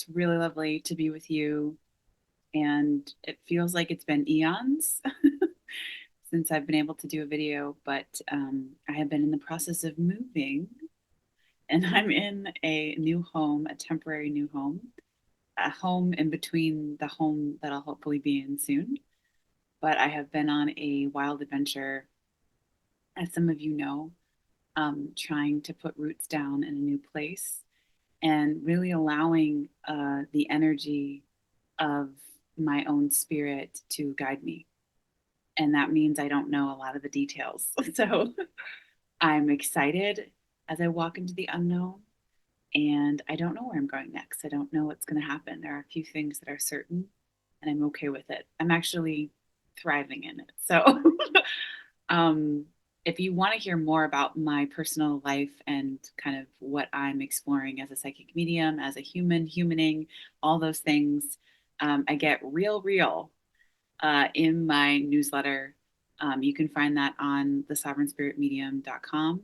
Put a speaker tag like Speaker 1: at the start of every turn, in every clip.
Speaker 1: It's really lovely to be with you. And it feels like it's been eons since I've been able to do a video, but I have been in the process of moving and I'm in a new home, a temporary new home, a home in between the home that I'll hopefully be in soon. But I have been on a wild adventure, as some of you know, trying to put roots down in a new place and really allowing the energy of my own spirit to guide me. And that means I don't know a lot of the details. So I'm excited as I walk into the unknown, and I don't know where I'm going next. I don't know what's going to happen. There are a few things that are certain, and I'm okay with it. I'm actually thriving in it. So, um, if you want to hear more about my personal life and kind of what I'm exploring as a psychic medium, as a humaning, all those things, I get real in my newsletter. You can find that on thesovereignspiritmedium.com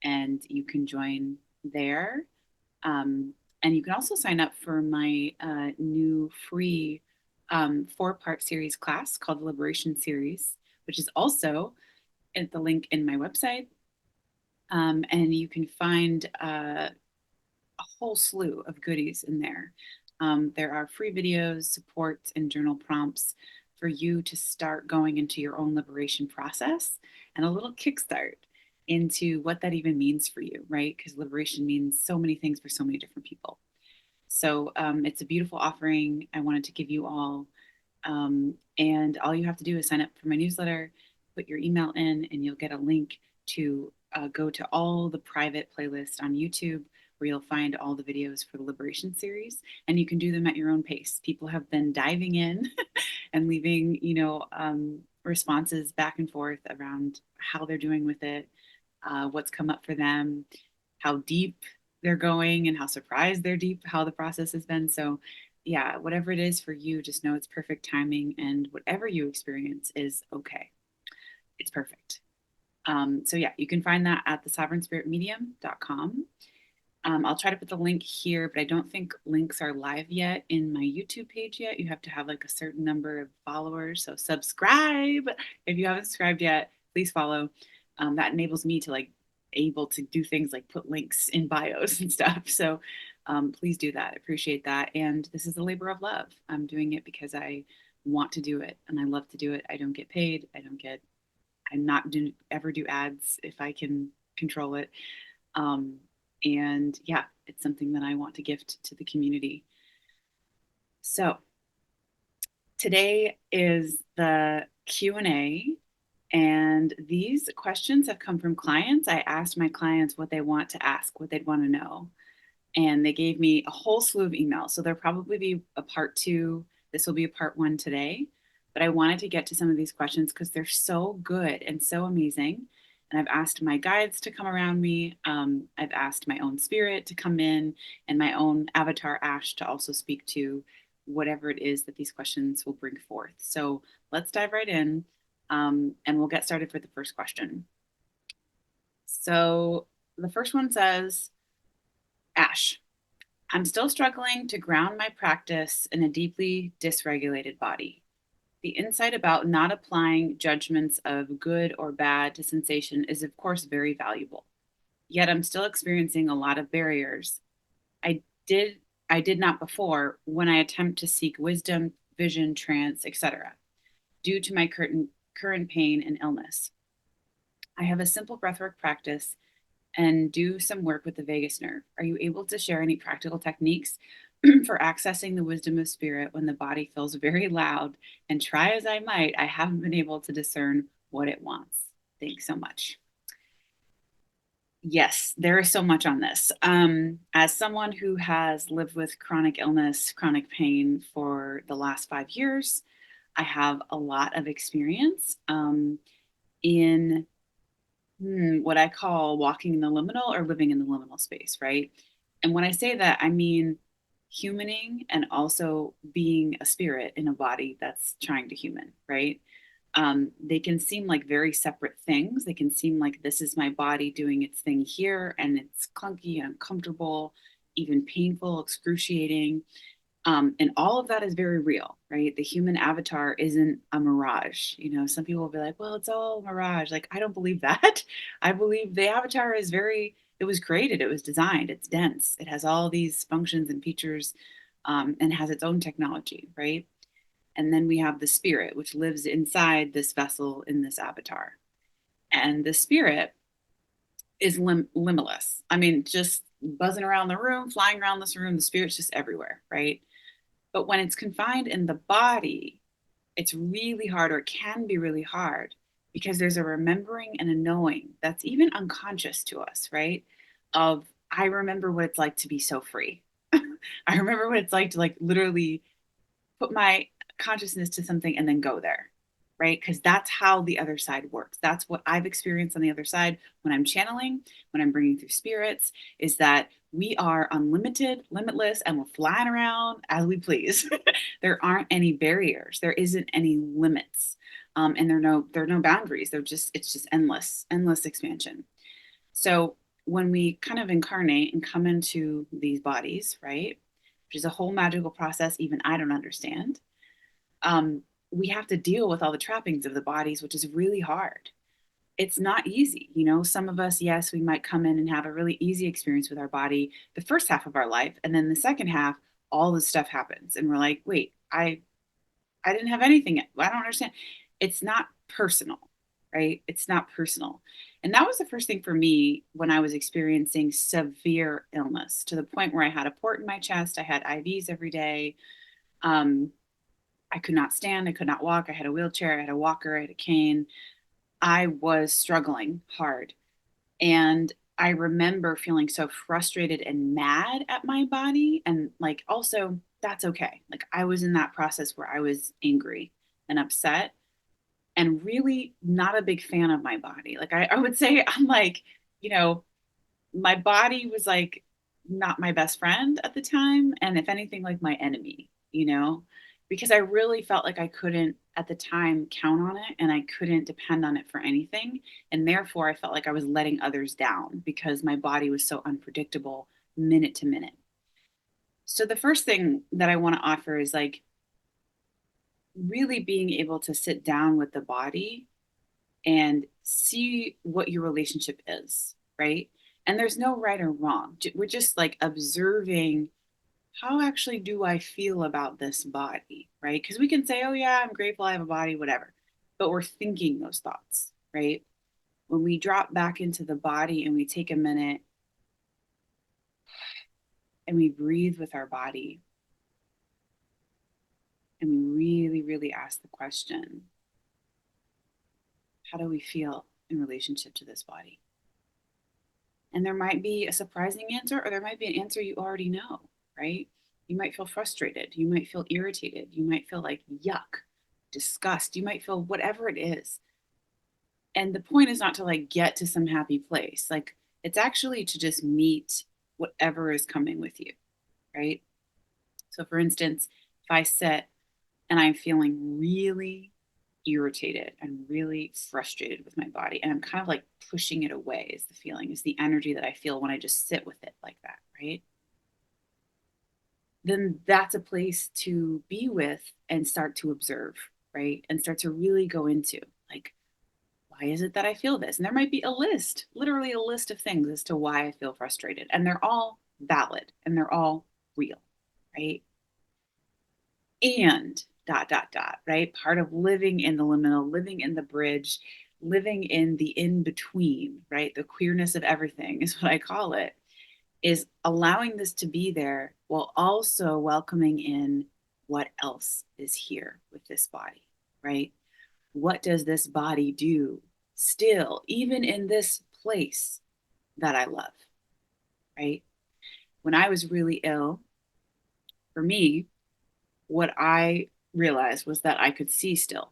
Speaker 1: and you can join there. Um, and you can also sign up for my new free 4-part series class called the Liberation Series, which is also at the link in my website. And you can find a whole slew of goodies in there. There are free videos, supports, and journal prompts for you to start going into your own liberation process and a little kickstart into what that even means for you, right? Because liberation means so many things for so many different people. So it's a beautiful offering. I wanted to give you all. And all you have to do is sign up for my newsletter, put your email in, and you'll get a link to go to all the private playlists on YouTube where you'll find all the videos for the Liberation series. And you can do them at your own pace. People have been diving in and leaving, responses back and forth around how they're doing with it, what's come up for them, how deep they're going, and how surprised they're deep, how the process has been. So, yeah, whatever it is for you, just know it's perfect timing, and whatever you experience is okay. It's perfect. So, yeah, you can find that at thesovereignspiritmedium.com. I'll try to put the link here, but I don't think links are live yet in my YouTube page yet. You have to have like a certain number of followers. So subscribe. If you haven't subscribed yet, please follow. That enables me to like able to do things like put links in bios and stuff. So please do that. I appreciate that. And this is a labor of love. I'm doing it because I want to do it and I love to do it. I don't get paid. I'm not do ever do ads if I can control it. Um, and yeah, it's something that I want to gift to the community. So today is the Q&A, and these questions have come from clients. I asked my clients what they want to ask, what they'd want to know, and they gave me a whole slew of emails. So there'll probably be a part two. This will be a part one today, but I wanted to get to some of these questions because they're so good and so amazing. And I've asked my guides to come around me. I've asked my own spirit to come in and my own avatar Ash to also speak to whatever it is that these questions will bring forth. So let's dive right in, and we'll get started for the first question. So the first one says, Ash, I'm still struggling to ground my practice in a deeply dysregulated body. The insight about not applying judgments of good or bad to sensation is, of course, very valuable. Yet I'm still experiencing a lot of barriers. I did I did not before when I attempt to seek wisdom, vision, trance, etc., due to my current pain and illness. I have a simple breathwork practice and do some work with the vagus nerve. Are you able to share any practical techniques for accessing the wisdom of spirit when the body feels very loud? And try as I might, I haven't been able to discern what it wants. Thanks so much. Yes, there is so much on this. As someone who has lived with chronic illness, chronic pain for the last 5 years, I have a lot of experience in what I call walking in the liminal or living in the liminal space, right? And when I say that, I mean humaning and also being a spirit in a body that's trying to human, right? They can seem like very separate things. They can seem like this is my body doing its thing here and it's clunky and uncomfortable even painful, excruciating. And all of that is very real, right? The human avatar isn't a mirage. Some people will be like, well, it's all a mirage. Like, I don't believe that. I believe the avatar is it was created, it was designed, it's dense, it has all these functions and features, and has its own technology, right? And then we have the spirit, which lives inside this vessel in this avatar. And the spirit is limitless. I mean, just buzzing around the room, flying around this room, the spirit's just everywhere, right? But when it's confined in the body, it's really hard, or it can be really hard, because there's a remembering and a knowing that's even unconscious to us, right? Of, I remember what it's like to be so free. I remember what it's like to, like, literally put my consciousness to something and then go there, right? Because that's how the other side works. That's what I've experienced on the other side when I'm channeling, when I'm bringing through spirits, is that we are unlimited, limitless, and we're flying around as we please. There aren't any barriers. There isn't any limits. And there are no boundaries. It's just endless, endless expansion. So when we kind of incarnate and come into these bodies, right, which is a whole magical process, even I don't understand, we have to deal with all the trappings of the bodies, which is really hard. It's not easy. Some of us, yes, we might come in and have a really easy experience with our body the first half of our life. And then the second half, all this stuff happens. And we're like, wait, I didn't have anything. I don't understand. It's not personal, right? It's not personal. And that was the first thing for me when I was experiencing severe illness, to the point where I had a port in my chest. I had IVs every day. Um, I could not stand. I could not walk. I had a wheelchair. I had a walker. I had a cane. I was struggling hard. And I remember feeling so frustrated and mad at my body. And, like, also, that's okay. Like, I was in that process where I was angry and upset and really not a big fan of my body. Like, I would say I'm like, you know, my body was like not my best friend at the time. And if anything, like my enemy, because I really felt like I couldn't at the time count on it, and I couldn't depend on it for anything. And therefore, I felt like I was letting others down because my body was so unpredictable minute to minute. So, the first thing that I want to offer is, like, really being able to sit down with the body and see what your relationship is, right? And there's no right or wrong. We're just like observing, how actually do I feel about this body, right? Because we can say, oh, yeah, I'm grateful I have a body, whatever. But we're thinking those thoughts, right? When we drop back into the body and we take a minute and we breathe with our body, and we really, really ask the question, how do we feel in relationship to this body? And there might be a surprising answer, or there might be an answer you already know, right? You might feel frustrated. You might feel irritated. You might feel like yuck, disgust. You might feel whatever it is. And the point is not to, like, get to some happy place. Like, it's actually to just meet whatever is coming with you, right? So, for instance, if I sit and I'm feeling really irritated and really frustrated with my body, and I'm kind of like pushing it away, is the feeling, is the energy that I feel when I just sit with it like that, right? Then that's a place to be with and start to observe, right? And start to really go into, like, why is it that I feel this? And there might be a list, literally a list of things as to why I feel frustrated. And they're all valid and they're all real, right? And dot dot dot, right? Part of living in the liminal, living in the bridge, living in the in between, right? The queerness of everything is what I call it, is allowing this to be there while also welcoming in what else is here with this body, right? What does this body do still, even in this place that I love, right? When I was really ill, for me, what I realized was that I could see still,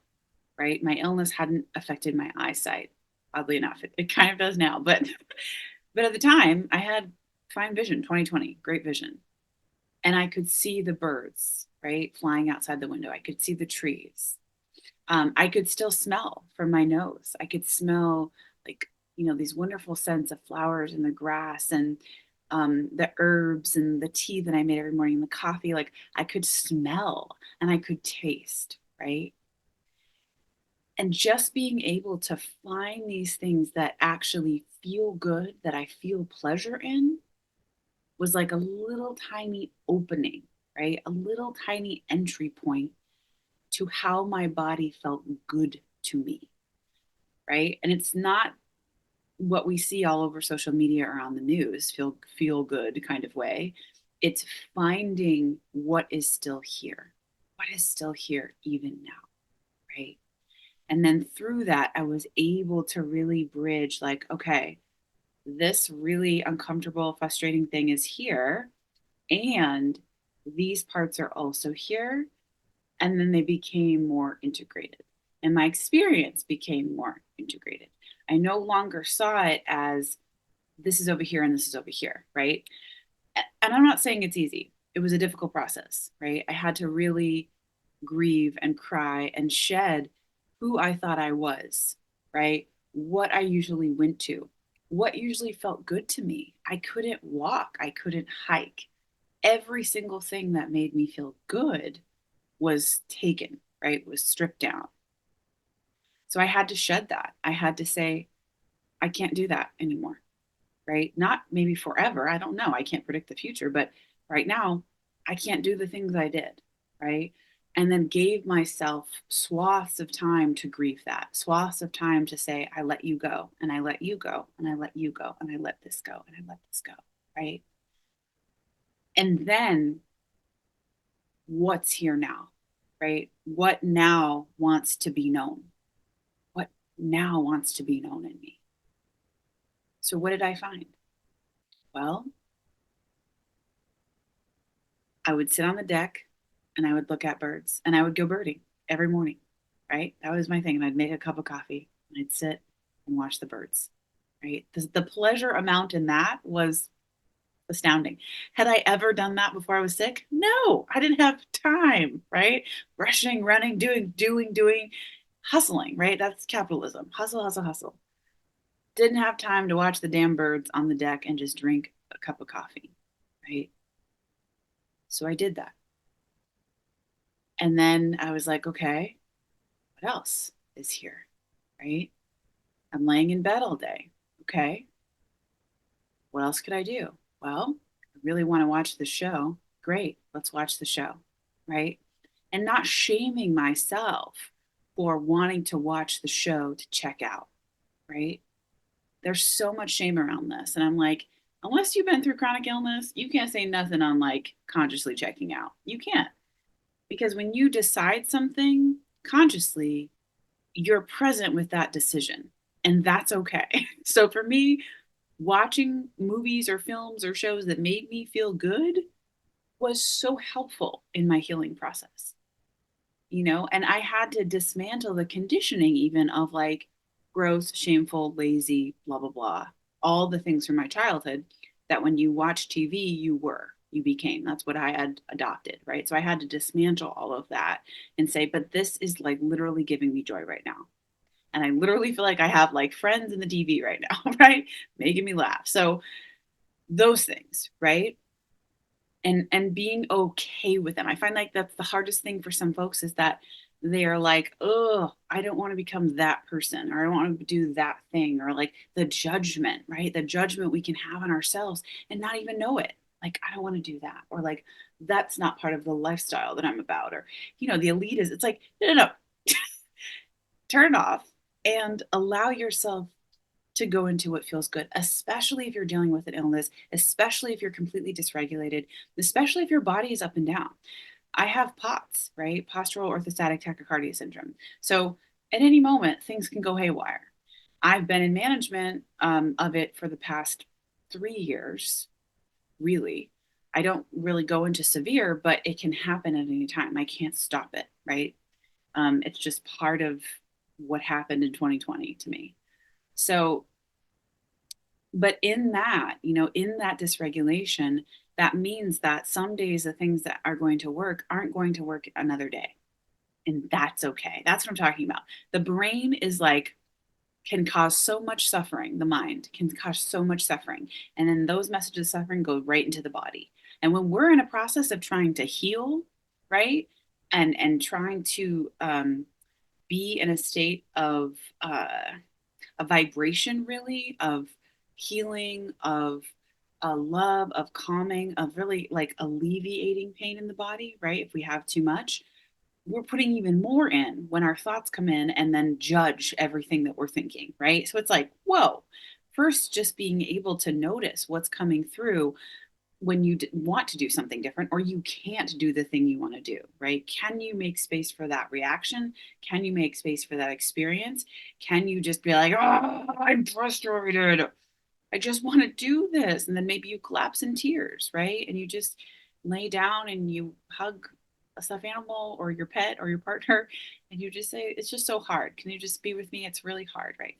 Speaker 1: right? My illness hadn't affected my eyesight. Oddly enough, it kind of does now, but but at the time I had fine vision, 2020, great vision. And I could see the birds, right, flying outside the window. I could see the trees. I could still smell from my nose. I could smell, like, these wonderful scents of flowers in the grass. And the herbs and the tea that I made every morning, the coffee, like I could smell and I could taste, right? And just being able to find these things that actually feel good, that I feel pleasure in, was like a little tiny opening, right? A little tiny entry point to how my body felt good to me, right? And it's not what we see all over social media or on the news, feel good kind of way. It's finding what is still here. What is still here even now, right? And then through that, I was able to really bridge like, okay, this really uncomfortable, frustrating thing is here. And these parts are also here. And then they became more integrated. And my experience became more integrated. I no longer saw it as this is over here and this is over here, right? And I'm not saying it's easy. It was a difficult process, right? I had to really grieve and cry and shed who I thought I was, right? What I usually went to, what usually felt good to me. I couldn't walk, I couldn't hike. Every single thing that made me feel good was taken, right? Was stripped down. So I had to shed that. I had to say, I can't do that anymore, right? Not maybe forever. I don't know. I can't predict the future, but right now, I can't do the things I did, right? And then gave myself swaths of time to grieve that, swaths of time to say, I let you go, and I let you go, and I let you go, and I let this go, and I let this go, right? And then what's here now, right? What now wants to be known? What now wants to be known in me? So, what did I find? Well, I would sit on the deck and I would look at birds and I would go birding every morning, right? That was my thing. And I'd make a cup of coffee and I'd sit and watch the birds, right? The pleasure amount in that was astounding. Had I ever done that before I was sick? No, I didn't have time, right? Rushing, running, doing, hustling, right? That's capitalism. Hustle, hustle, hustle. Didn't have time to watch the damn birds on the deck and just drink a cup of coffee, right? So I did that. And then I was like, okay, what else is here? Right? I'm laying in bed all day. Okay, what else could I do? Well, I really want to watch the show. Great, let's watch the show. Right? And not shaming myself for wanting to watch the show to check out. Right? There's so much shame around this. And I'm like, unless you've been through chronic illness, you can't say nothing on like consciously checking out. You can't. Because when you decide something consciously, you're present with that decision, and that's okay. So for me, watching movies or films or shows that made me feel good was so helpful in my healing process, and I had to dismantle the conditioning even of like gross, shameful, lazy, blah, blah, blah, all the things from my childhood that when you watch TV, you became. That's what I had adopted, right? So I had to dismantle all of that and say, but this is like literally giving me joy right now. And I literally feel like I have like friends in the TV right now, right? Making me laugh. So those things, right? And being okay with them. I find like that's the hardest thing for some folks is that they are like, oh, I don't want to become that person, or I don't want to do that thing, or like the judgment, right? The judgment we can have on ourselves and not even know it. Like, I don't want to do that, or like that's not part of the lifestyle that I'm about, or the elite is. It's like, no, no, no. Turn it off and allow yourself to go into what feels good, especially if you're dealing with an illness, especially if you're completely dysregulated, especially if your body is up and down. I have POTS, right? Postural orthostatic tachycardia syndrome. So at any moment, things can go haywire. I've been in management of it for the past 3 years, really. I don't really go into severe, but it can happen at any time. I can't stop it, right? It's just part of what happened in 2020 to me. So, but in that dysregulation, that means that some days the things that are going to work aren't going to work another day. And that's okay. That's what I'm talking about. The brain is like can cause so much suffering. The mind can cause so much suffering. And then those messages of suffering go right into the body. And when we're in a process of trying to heal, right? And trying to be in a state of a vibration, really, of healing, of love, of calming, of really like alleviating pain in the body, right? If we have too much, we're putting even more in when our thoughts come in and then judge everything that we're thinking, right? So it's like, whoa, first, just being able to notice what's coming through when you want to do something different or you can't do the thing you want to do, right? Can you make space for that reaction? Can you make space for that experience? Can you just be like, oh, I'm frustrated. I just want to do this. And then maybe you collapse in tears, right? And you just lay down and you hug a stuffed animal or your pet or your partner and you just say, it's just so hard. Can you just be with me? It's really hard right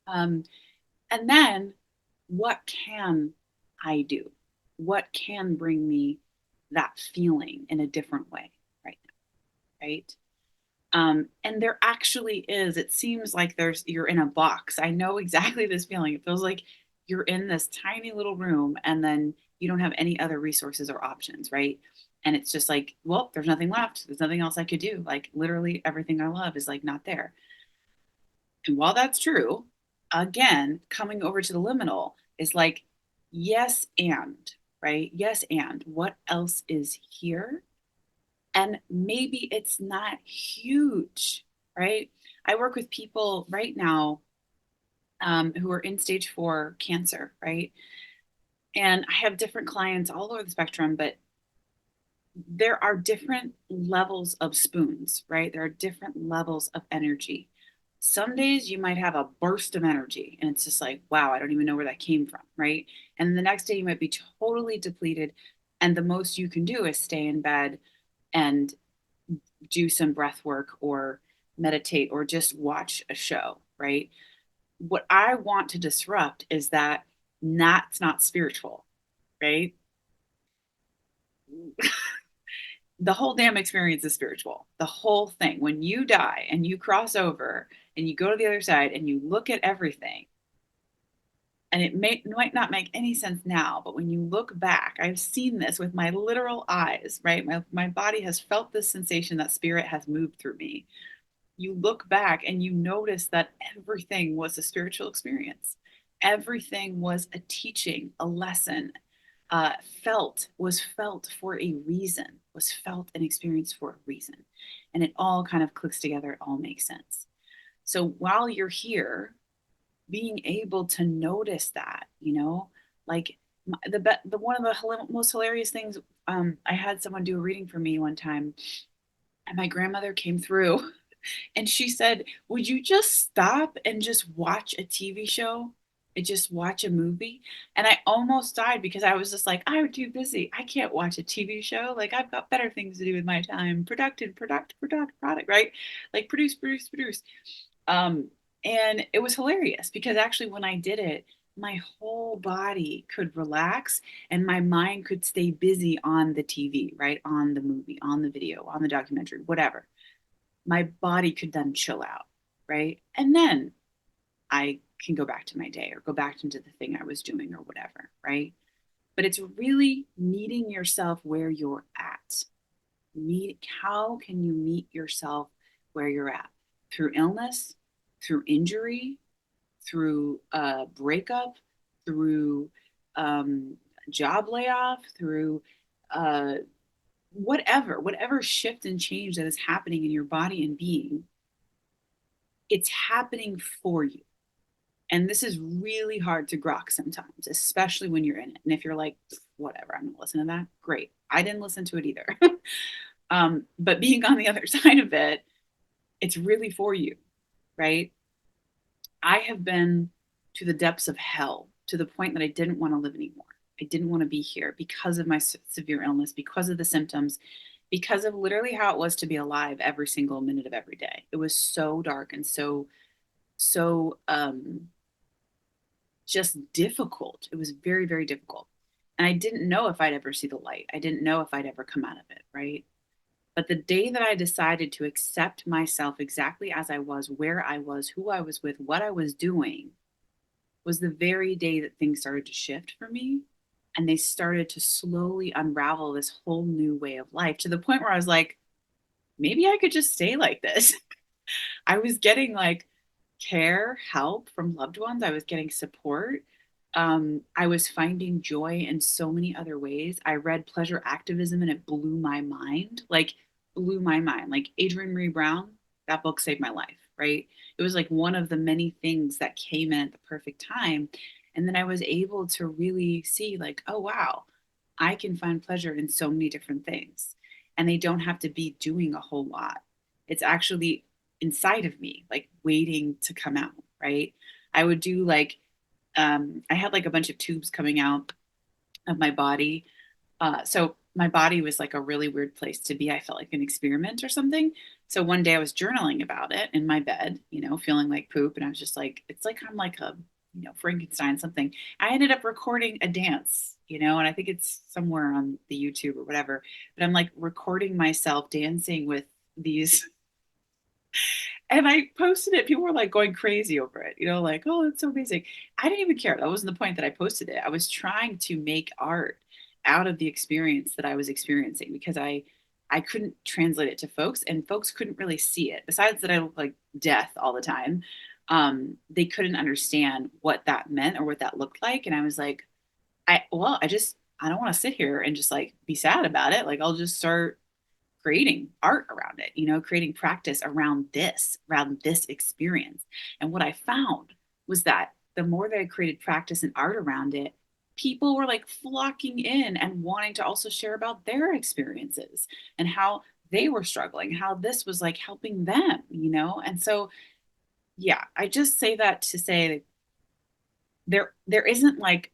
Speaker 1: now. And then what can I do? What can bring me that feeling in a different way right now? Right. And there actually is, it seems like you're in a box. I know exactly this feeling. It feels like you're in this tiny little room and then you don't have any other resources or options, right? And it's just like, well, there's nothing left. There's nothing else I could do. Like literally everything I love is like not there. And while that's true, again, coming over to the liminal is like, yes, and, right? Yes, and what else is here? And maybe it's not huge, right? I work with people right now who are in stage 4 cancer, right? And I have different clients all over the spectrum, but there are different levels of spoons, right? There are different levels of energy. Some days you might have a burst of energy and it's just like, wow, I don't even know where that came from, right? And the next day you might be totally depleted. And the most you can do is stay in bed and do some breath work or meditate or just watch a show, right? What I want to disrupt is that that's not spiritual, right? The whole damn experience is spiritual. The whole thing. When you die and you cross over and you go to the other side and you look at everything, and might not make any sense now, but when you look back, I've seen this with my literal eyes, right? My body has felt this sensation that spirit has moved through me. You look back and you notice that everything was a spiritual experience. Everything was a teaching, a lesson, was felt for a reason, was felt and experienced for a reason. And it all kind of clicks together. It all makes sense. So while you're here, being able to notice that, like the one of the most hilarious things, I had someone do a reading for me one time, and my grandmother came through and she said, would you just stop and just watch a TV show and just watch a movie? And I almost died because I was just like, I'm too busy. I can't watch a TV show. Like, I've got better things to do with my time. Product, right? Like, produce. Um, and it was hilarious because actually, when I did it, my whole body could relax and my mind could stay busy on the TV, right? On the movie, on the video, on the documentary, whatever. My body could then chill out, right? And then I can go back to my day or go back into the thing I was doing or whatever, right? But it's really meeting yourself where you're at. How can you meet yourself where you're at? Through illness, through injury, through a breakup, through um, job layoff, through uh, whatever shift and change that is happening in your body and being, it's happening for you. And this is really hard to grok sometimes, especially when you're in it. And if you're like, whatever, I'm gonna listen to that, great. I didn't listen to it either. But being on the other side of it, it's really for you, right? I have been to the depths of hell to the point that I didn't want to live anymore. I didn't want to be here because of my severe illness, because of the symptoms, because of literally how it was to be alive every single minute of every day. It was so dark and so just difficult. It was very, very difficult. And I didn't know if I'd ever see the light. I didn't know if I'd ever come out of it, right? But the day that I decided to accept myself exactly as I was, where I was, who I was with, what I was doing, was the very day that things started to shift for me. And they started to slowly unravel this whole new way of life, to the point where I was like, maybe I could just stay like this. I was getting like care, help from loved ones. I was getting support. I was finding joy in so many other ways. I read Pleasure Activism and it blew my mind. Like, blew my mind. Like, Adrienne Marie Brown, that book saved my life, right? It was like one of the many things that came in at the perfect time. And then I was able to really see, like, oh, wow, I can find pleasure in so many different things. And they don't have to be doing a whole lot. It's actually inside of me, like waiting to come out, right? I would do like, I had like a bunch of tubes coming out of my body. So my body was like a really weird place to be. I felt like an experiment or something. So one day I was journaling about it in my bed, feeling like poop. And I was just like, it's like I'm like a, Frankenstein something. I ended up recording a dance, and I think it's somewhere on the YouTube or whatever. But I'm like recording myself dancing with these. And I posted it. People were like going crazy over it, like, oh, it's so amazing. I didn't even care. That wasn't the point that I posted it. I was trying to make art out of the experience that I was experiencing, because I couldn't translate it to folks, and folks couldn't really see it. Besides that I look like death all the time. They couldn't understand what that meant or what that looked like. And I was like, I don't want to sit here and just like be sad about it. Like, I'll just start creating art around it, creating practice around this experience. And what I found was that the more that I created practice and art around it, people were like flocking in and wanting to also share about their experiences and how they were struggling, how this was like helping them. And so, yeah, I just say that to say there isn't like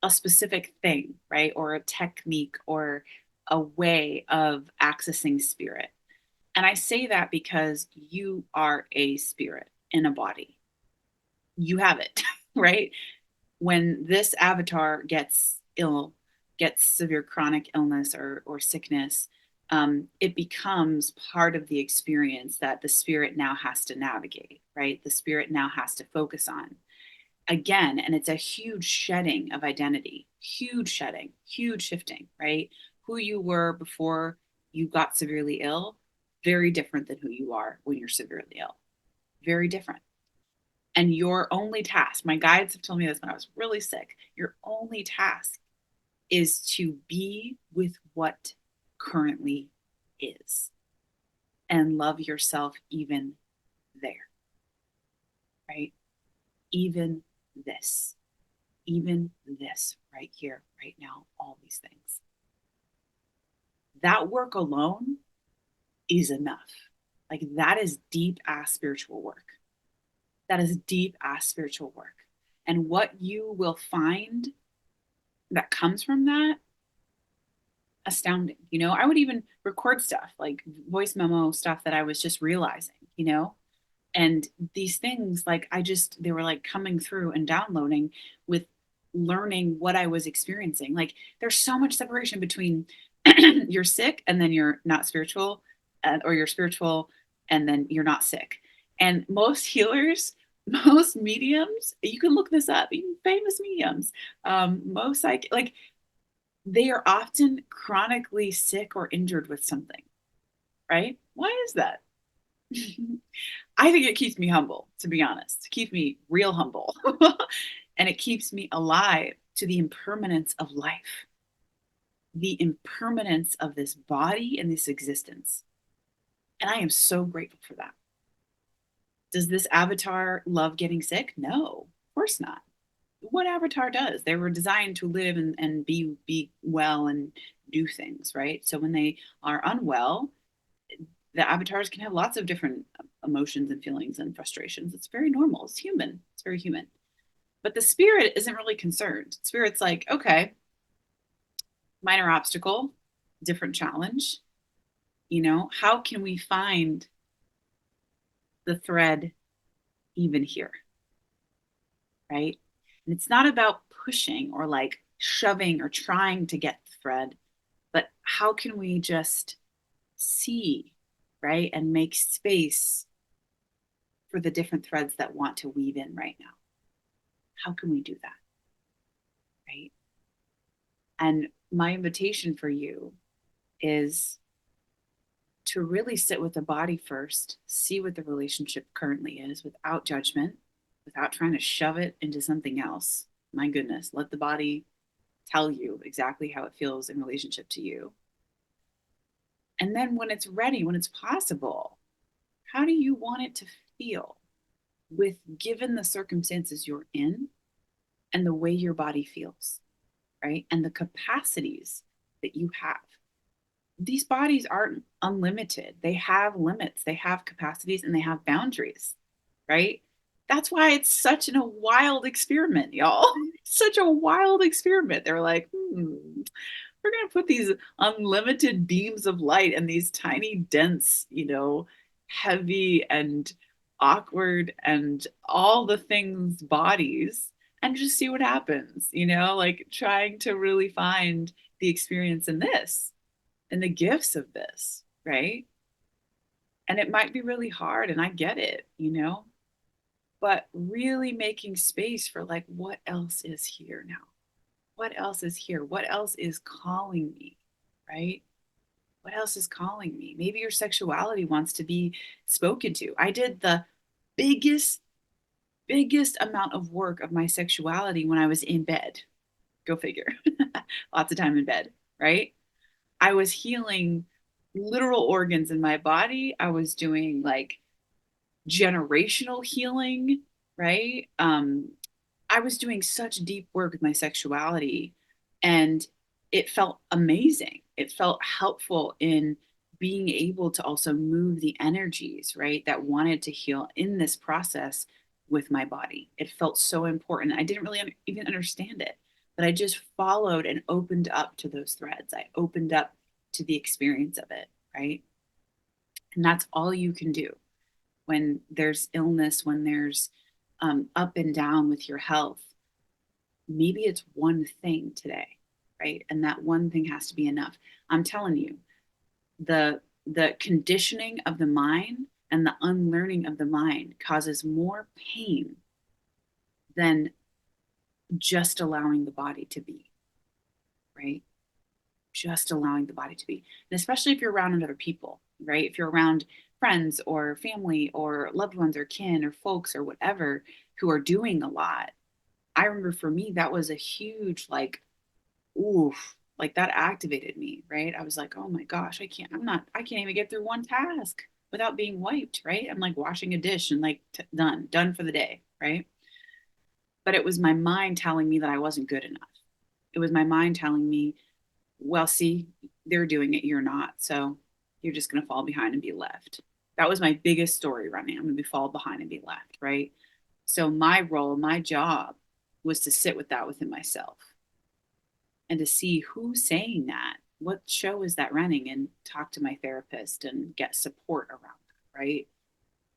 Speaker 1: a specific thing, right? Or a technique or a way of accessing spirit. And I say that because you are a spirit in a body. You have it, right? When this avatar gets ill, gets severe chronic illness or sickness, it becomes part of the experience that the spirit now has to navigate, right? The spirit now has to focus on again. And it's a huge shedding of identity, huge shedding, huge shifting, right? Who you were before you got severely ill, very different than who you are when you're severely ill, very different. And your only task, my guides have told me this when I was really sick, your only task is to be with what currently is and love yourself even there, right? Even this, even this right here, right now, all these things. That work alone is enough. Like, that is deep ass spiritual work. That is deep ass spiritual work. And what you will find that comes from that, astounding. I would even record stuff like voice memo stuff that I was just realizing. And these things, like, they were like coming through and downloading with learning what I was experiencing. Like, there's so much separation between you're sick and then you're not spiritual, or you're spiritual and then you're not sick. And most healers, most mediums, you can look this up, even famous mediums, most like they are often chronically sick or injured with something, right? Why is that? I think it keeps me humble, to be honest. It keeps me real humble. And it keeps me alive to the impermanence of life, the impermanence of this body and this existence. And I am so grateful for that. Does this avatar love getting sick? No, of course not. What avatar does? They were designed to live and be well and do things, right? So when they are unwell, the avatars can have lots of different emotions and feelings and frustrations. It's very normal. It's human. It's very human. But the spirit isn't really concerned. Spirit's like, okay, minor obstacle, different challenge. How can we find the thread even here? Right? And it's not about pushing or like shoving or trying to get the thread, but how can we just see, right? And make space for the different threads that want to weave in right now. How can we do that? Right. And my invitation for you is to really sit with the body first, see what the relationship currently is without judgment, without trying to shove it into something else. My goodness, let the body tell you exactly how it feels in relationship to you. And then when it's ready, when it's possible, how do you want it to feel with given the circumstances you're in and the way your body feels, right? And the capacities that you have. These bodies aren't unlimited. They have limits, they have capacities, and they have boundaries, right? That's why it's such a wild experiment, y'all. Such a wild experiment. They're like, we're going to put these unlimited beams of light and these tiny, dense, heavy and awkward and all the things bodies and just see what happens, like trying to really find the experience in this and the gifts of this, right? And it might be really hard, and I get it, but really making space for like, what else is here now? What else is here? What else is calling me, right? What else is calling me? Maybe your sexuality wants to be spoken to. I did the biggest, biggest amount of work of my sexuality when I was in bed. Go figure. Lots of time in bed, right? I was healing literal organs in my body. I was doing like generational healing, right? I was doing such deep work with my sexuality and it felt amazing. It felt helpful in being able to also move the energies, right, that wanted to heal in this process with my body. It felt so important. I didn't really even understand it, but I just followed and opened up to those threads. I opened up to the experience of it, right? And that's all you can do when there's illness, when there's up and down with your health. Maybe it's one thing today, right? And that one thing has to be enough. I'm telling you, the conditioning of the mind and the unlearning of the mind causes more pain than just allowing the body to be, right? Just allowing the body to be. And especially if you're around other people, right? If you're around friends or family or loved ones or kin or folks or whatever who are doing a lot. I remember for me, that was a huge, like, oof, like that activated me, right? I was like, oh my gosh, I can't even get through one task without being wiped, right? I'm like washing a dish and like done for the day, right? But it was my mind telling me that I wasn't good enough. It was my mind telling me, well, see, they're doing it, you're not. So you're just going to fall behind and be left. That was my biggest story running. I'm going to be fall behind and be left, right? So my role, my job was to sit with that within myself and to see who's saying that. What show is that running? And talk to my therapist and get support around that, right?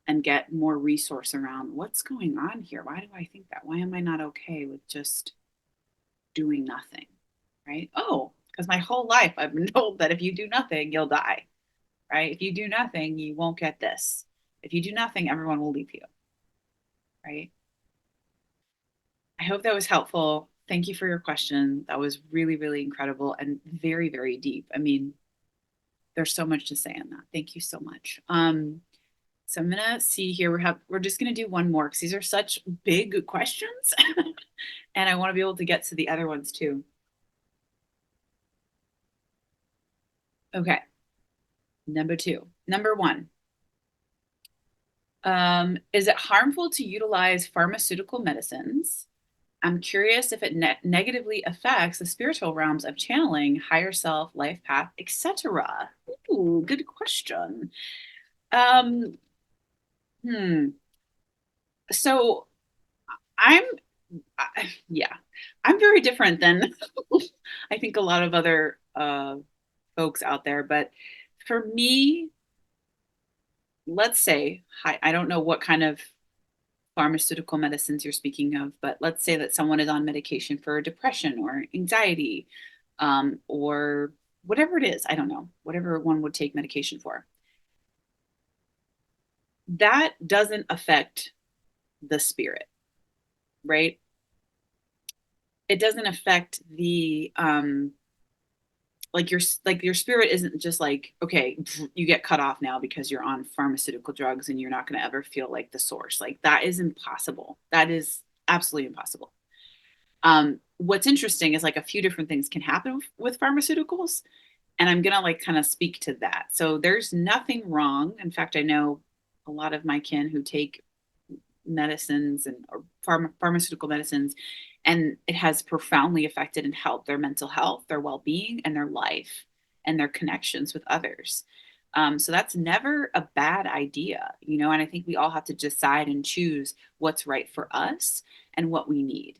Speaker 1: And get more resource around what's going on here. Why do I think that? Why am I not okay with just doing nothing? Right? Oh, because my whole life I've been told that if you do nothing, you'll die. Right? If you do nothing, you won't get this. If you do nothing, everyone will leave you. Right? I hope that was helpful. Thank you for your question. That was really, really incredible and very, very deep. I mean, there's so much to say on that. Thank you so much. So I'm gonna see here. We're just gonna do one more because these are such big questions, and I want to be able to get to the other ones too. Okay, number two. Number one. Is it harmful to utilize pharmaceutical medicines? I'm curious if it negatively affects the spiritual realms of channeling, higher self, life path, etc. Ooh, good question. Um, hmm. So I'm, yeah, I'm very different than I think a lot of other folks out there. But for me, let's say, I don't know what kind of pharmaceutical medicines you're speaking of, but let's say that someone is on medication for depression or anxiety, or whatever it is, I don't know, whatever one would take medication for, that doesn't affect the spirit, right? It doesn't affect the like your spirit isn't just like, okay, you get cut off now because you're on pharmaceutical drugs and you're not going to ever feel like the source. Like that is impossible. That is absolutely impossible. What's interesting is like a few different things can happen with pharmaceuticals, and I'm gonna like kind of speak to that. So there's nothing wrong. In fact, I know a lot of my kin who take medicines and or pharmaceutical medicines, and it has profoundly affected and helped their mental health, their well-being, and their life and their connections with others. So that's never a bad idea, you know. And I think we all have to decide and choose what's right for us and what we need,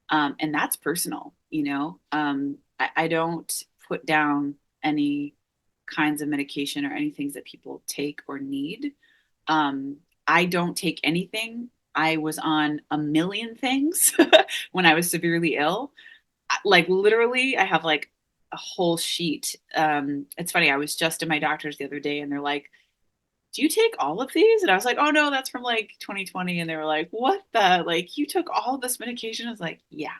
Speaker 1: and that's personal, you know. I don't put down any kinds of medication or any things that people take or need. um, I don't take anything. I was on a million things when I was severely ill. Like literally, I have like a whole sheet. It's funny. I was just in my doctor's the other day, and they're like, "Do you take all of these?" And I was like, "Oh no, that's from like 2020." And they were like, "What the? Like, you took all this medication?" I was like, "Yeah."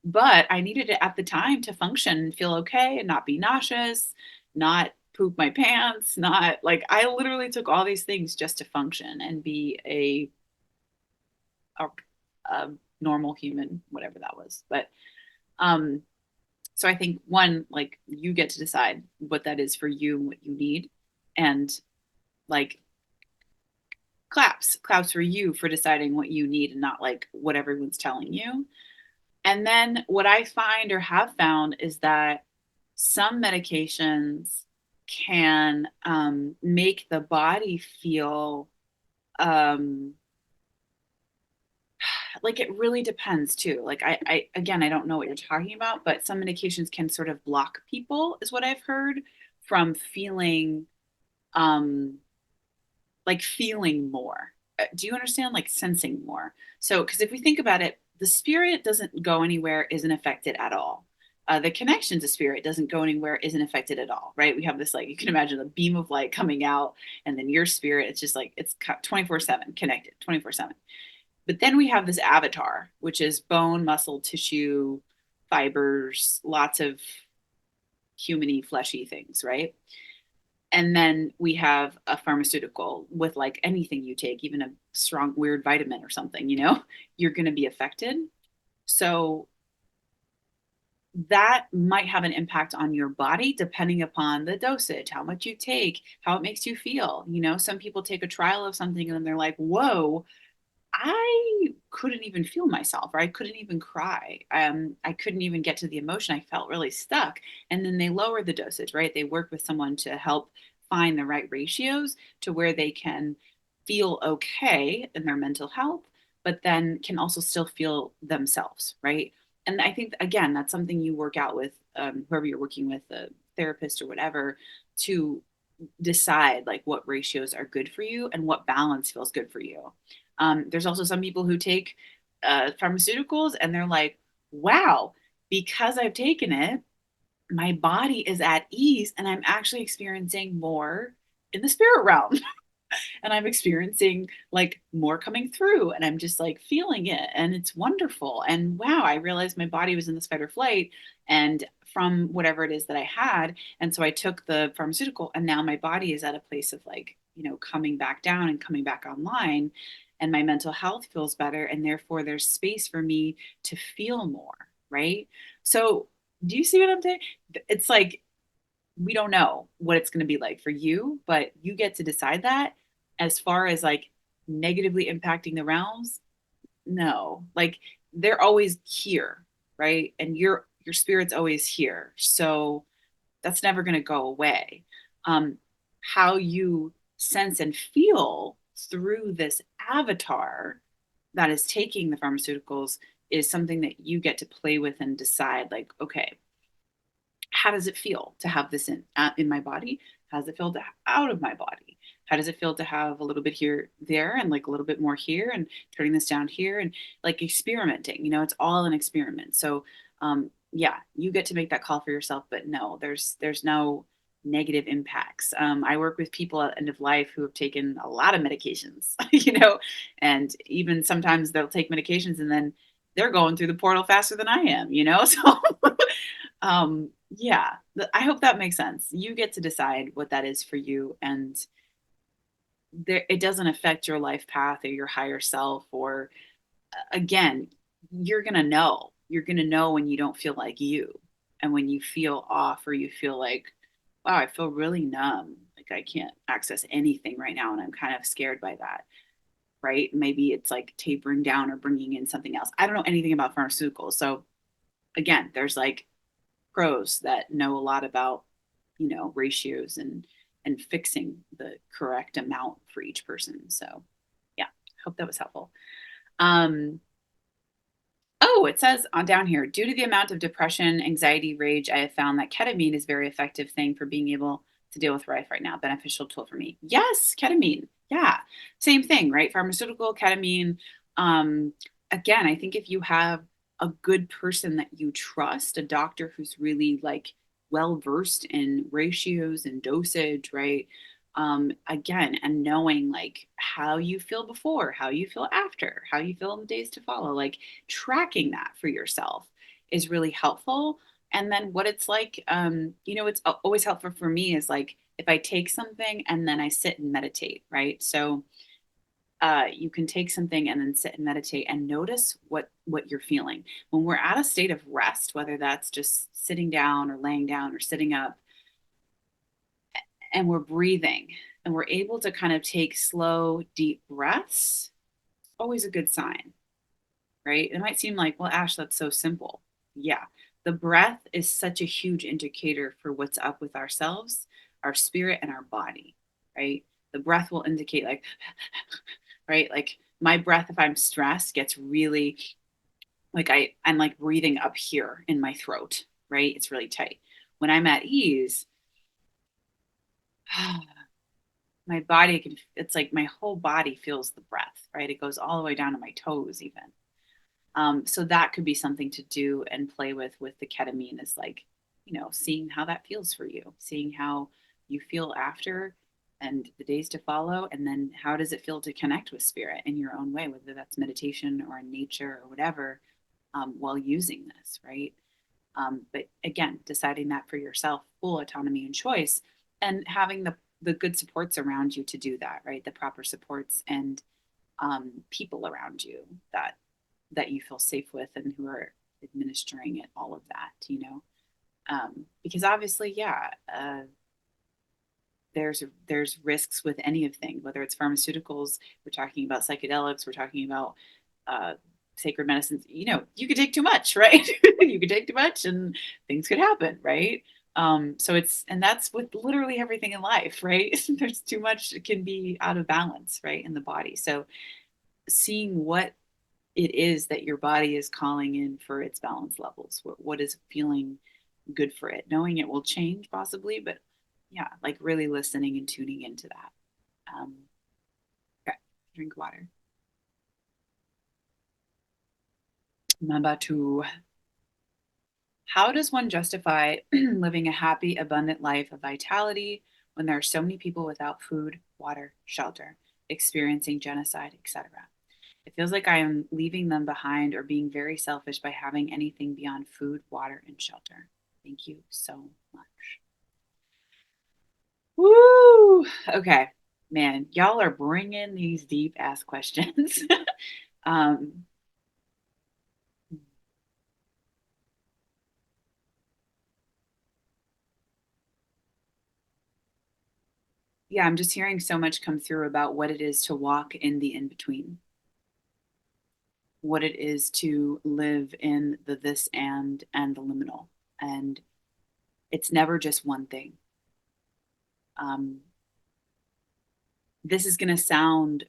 Speaker 1: But I needed it at the time to function and feel okay and not be nauseous, not poop my pants, not like I literally took all these things just to function and be a, a normal human, whatever that was. But um, so I think one, like you get to decide what that is for you and what you need, and like claps for you for deciding what you need and not like what everyone's telling you. And then what I find or have found is that some medications can make the body feel um, like it really depends too. Like I again, I don't know what you're talking about, but some medications can sort of block people, is what I've heard, from feeling um, like feeling more. Do you understand? Like sensing more. So, because if we think about it, the spirit doesn't go anywhere, isn't affected at all. The connection to spirit doesn't go anywhere, isn't affected at all, right? We have this, like, you can imagine a beam of light coming out, and then your spirit, it's just like, it's 24/7 connected, 24/7. But then we have this avatar, which is bone, muscle, tissue, fibers, lots of humany, fleshy things, right? And then we have a pharmaceutical with like anything you take, even a strong weird vitamin or something, you know, you're going to be affected. So that might have an impact on your body depending upon the dosage, how much you take, how it makes you feel. You know, some people take a trial of something and then they're like, whoa, I couldn't even feel myself, or I couldn't even cry. I couldn't even get to the emotion. I felt really stuck. And then they lower the dosage, right? They work with someone to help find the right ratios to where they can feel okay in their mental health, but then can also still feel themselves, right? And I think, again, that's something you work out with whoever you're working with, a therapist or whatever, to decide like what ratios are good for you and what balance feels good for you. There's also some people who take pharmaceuticals and they're like, wow, because I've taken it, my body is at ease and I'm actually experiencing more in the spirit realm. And I'm experiencing like more coming through and I'm just like feeling it and it's wonderful. And wow, I realized my body was in this fight or flight and from whatever it is that I had. And so I took the pharmaceutical and now my body is at a place of like, you know, coming back down and coming back online, and my mental health feels better and therefore there's space for me to feel more, right? So do you see what I'm saying? It's like we don't know what it's going to be like for you, but you get to decide that. As far as like negatively impacting the realms, no, like they're always here, right? And your spirit's always here. So that's never going to go away. How you sense and feel through this avatar that is taking the pharmaceuticals is something that you get to play with and decide like, okay, how does it feel to have this in my body? How does it feel to out of my body? How does it feel to have a little bit here, there, and like a little bit more here, and turning this down here, and like experimenting? You know, it's all an experiment. So yeah, you get to make that call for yourself, but no, there's no negative impacts. I work with people at end of life who have taken a lot of medications, and even sometimes they'll take medications and then they're going through the portal faster than I am. So, yeah, I hope that makes sense. You get to decide what that is for you, and it doesn't affect your life path or your higher self. Or again, you're gonna know when you don't feel like you, and when you feel off or you feel like, wow, I feel really numb, like I can't access anything right now and I'm kind of scared by that, right? Maybe it's like tapering down or bringing in something else. I don't know anything about pharmaceuticals, so again, there's like pros that know a lot about, ratios and fixing the correct amount for each person. So yeah, hope that was helpful. um Oh, it says on down here, due to the amount of depression, anxiety, rage, I have found that ketamine is a very effective thing for being able to deal with life right now. Beneficial tool for me. Yes, ketamine. Yeah. Same thing, right? Pharmaceutical ketamine. Um, Again, I think if you have a good person that you trust, a doctor who's really like well versed in ratios and dosage, right? Again, and knowing like how you feel before, how you feel after, how you feel in the days to follow, like tracking that for yourself is really helpful. And then what it's like, it's always helpful for me is like if I take something and then I sit and meditate, right? So you can take something and then sit and meditate and notice what you're feeling when we're at a state of rest, whether that's just sitting down or laying down or sitting up, and we're breathing and we're able to kind of take slow, deep breaths. Always a good sign, right? It might seem like, well, Ash, that's so simple. Yeah. The breath is such a huge indicator for what's up with ourselves, our spirit, and our body, right? The breath will indicate, like, right? Like my breath, if I'm stressed, gets really like I'm like breathing up here in my throat, right? It's really tight. When I'm at ease, my body can, it's like my whole body feels the breath, right? It goes all the way down to my toes, even. So that could be something to do and play with the ketamine is like, seeing how that feels for you, seeing how you feel after and the days to follow. And then how does it feel to connect with spirit in your own way, whether that's meditation or in nature or whatever, while using this, right? But again, deciding that for yourself, full autonomy and choice, and having the good supports around you to do that, right? The proper supports and people around you that you feel safe with and who are administering it, all of that. Because obviously, yeah, there's risks with any of things, whether it's pharmaceuticals, we're talking about psychedelics, we're talking about uh, sacred medicines. You could take too much, right? You could take too much and things could happen, right? So and that's with literally everything in life, right? There's too much, it can be out of balance, right, in the body. So seeing what it is that your body is calling in for its balance levels, what is feeling good for it, knowing it will change possibly, but yeah, like really listening and tuning into that. um okay, drink water. I'm about to. How does one justify living a happy abundant life of vitality when there are so many people without food, water, shelter, experiencing genocide, etc.? It feels like I am leaving them behind or being very selfish by having anything beyond food, water, and shelter. Thank you so much. Woo! Okay, man, y'all are bringing these deep ass questions. um, yeah, I'm just hearing so much come through about what it is to walk in the in between, what it is to live in the this and the liminal. And it's never just one thing. Um, this is going to sound,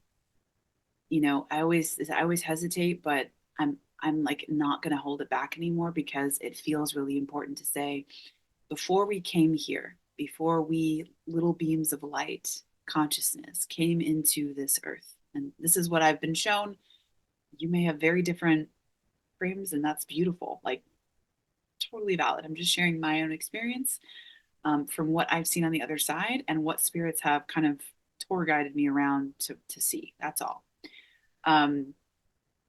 Speaker 1: I always hesitate, but I'm like not going to hold it back anymore because it feels really important to say before we came here, before we little beams of light consciousness came into this earth. And this is what I've been shown. You may have very different frames, and that's beautiful. Like totally valid. I'm just sharing my own experience from what I've seen on the other side and what spirits have kind of tour guided me around to see. That's all. Um,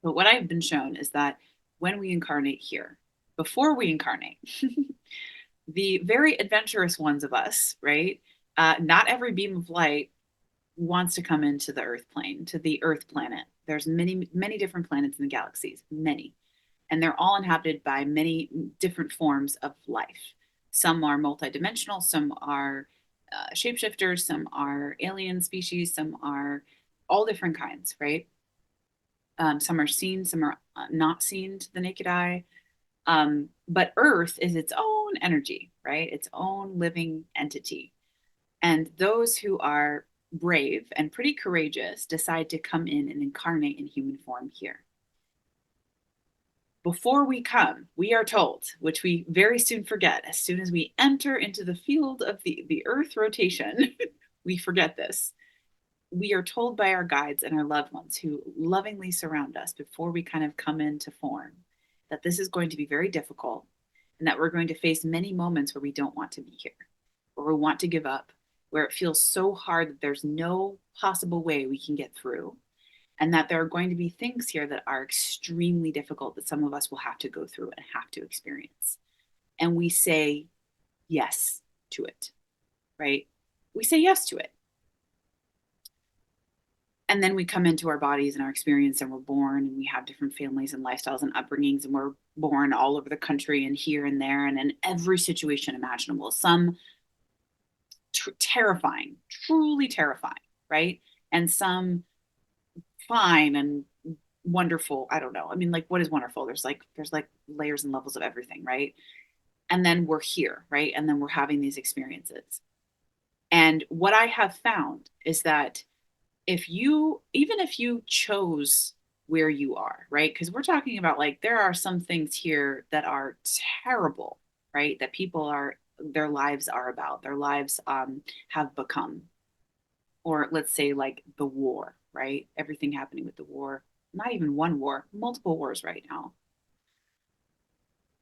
Speaker 1: but what I've been shown is that when we incarnate here, before we incarnate, the very adventurous ones of us, right? Not every beam of light wants to come into the Earth plane, to the Earth planet. There's many, many different planets in the galaxies, many, and they're all inhabited by many different forms of life. Some are multidimensional, some are shapeshifters, some are alien species, some are all different kinds, right? Some are seen, some are not seen to the naked eye. But Earth is its own energy, right? Its own living entity. And those who are brave and pretty courageous decide to come in and incarnate in human form here. Before we come, we are told, which we very soon forget, as soon as we enter into the field of the Earth rotation, we forget this. We are told by our guides and our loved ones who lovingly surround us before we kind of come into form that this is going to be very difficult and that we're going to face many moments where we don't want to be here, where we want to give up, where it feels so hard that there's no possible way we can get through, and that there are going to be things here that are extremely difficult that some of us will have to go through and have to experience. And we say yes to it, right? We say yes to it. And then we come into our bodies and our experience, and we're born and we have different families and lifestyles and upbringings, and we're born all over the country and here and there and in every situation imaginable. Some terrifying, truly terrifying, right? And some fine and wonderful. I don't know. I mean, like, what is wonderful? There's like layers and levels of everything, right? And then we're here, right? And then we're having these experiences. And what I have found is that even if you chose where you are, right? Because we're talking about, like, there are some things here that are terrible, right? That their lives are about, their lives have become, or let's say like the war, right? Everything happening with the war, not even one war, multiple wars right now.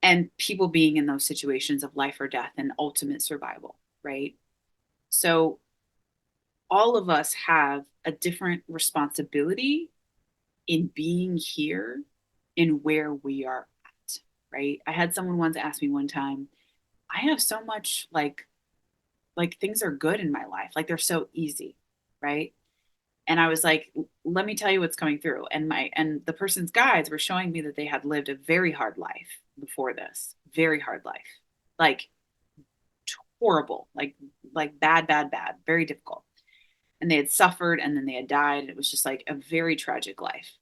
Speaker 1: And people being in those situations of life or death and ultimate survival, right? So all of us have a different responsibility in being here in where we are at, right? I had someone once ask me one time, I have so much like things are good in my life, like they're so easy, right? And I was like, let me tell you what's coming through. And the person's guides were showing me that they had lived a very hard life before this, very hard life, like horrible, like bad, bad, bad, very difficult. And they had suffered and then they had died. It was just like a very tragic life.